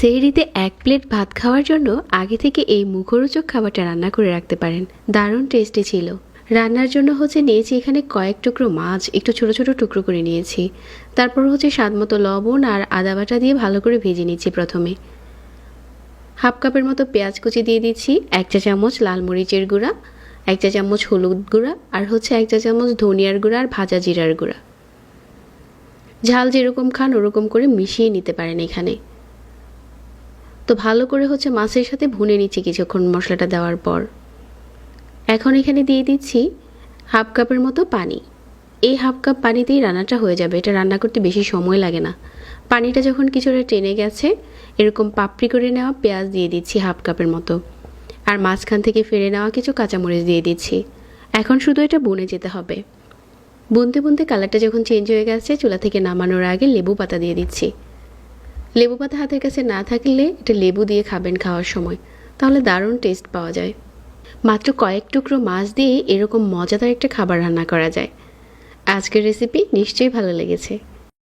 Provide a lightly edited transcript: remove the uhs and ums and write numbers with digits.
সেহরিতে ১ plate ভাত খাওয়ার জন্য আগে থেকে এই মুখরোচক খাবারটা রান্না করে রাখতে পারেন। দারুণ টেস্টি ছিল। রান্নার জন্য নিয়েছি এখানে কয়েক টুকরো মাছ, একটু ছোট ছোট টুকরো করে নিয়েছি। তারপর স্বাদমতো লবণ আর আদা বাটা দিয়ে ভালো করে ভেজে নিচ্ছি। প্রথমে হাফ কাপের মতো পেঁয়াজ কুচি দিয়ে দিচ্ছি, ১ চা চামচ লাল মরিচের গুঁড়া, ১ চা চামচ হলুদ গুঁড়া, আর ১ চা চামচ ধনিয়ার গুঁড়া আর ভাজা জিরার গুঁড়া। ঝাল যেরকম খান ওরকম করে মিশিয়ে নিতে পারেন এখানে। তো ভালো করে মাছের সাথে ভুনে নিচ্ছি কিছুক্ষণ মশলাটা দেওয়ার পর। এখন এখানে দিয়ে দিচ্ছি হাফ কাপের মতো পানি। এই হাফ কাপ পানিতেই রান্নাটা হয়ে যাবে। এটা রান্না করতে বেশি সময় লাগে না। পানিটা যখন কিছুটা টেনে গেছে, এরকম পাপড়ি করে নেওয়া পেঁয়াজ দিয়ে দিচ্ছি হাফ কাপের মতো, আর মাঝখান থেকে ফেলে নেওয়া কিছু কাঁচামরিচ দিয়ে দিচ্ছি। এখন শুধু এটা বুনে যেতে হবে। বুনতে বুনতে কালারটা যখন চেঞ্জ হয়ে গেছে, চুলা থেকে নামানোর আগে লেবু পাতা দিয়ে দিচ্ছি। লেবু পাতা হাতের কাছে না থাকলে এটা লেবু দিয়ে খাবেন খাওয়ার সময়, তাহলে দারুণ টেস্ট পাওয়া যায়। মাত্র কয়েক টুকরো মাছ দিয়ে এরকম মজাদার একটা খাবার রান্না করা যায়। আজকের রেসিপি নিশ্চয়ই ভালো লেগেছে।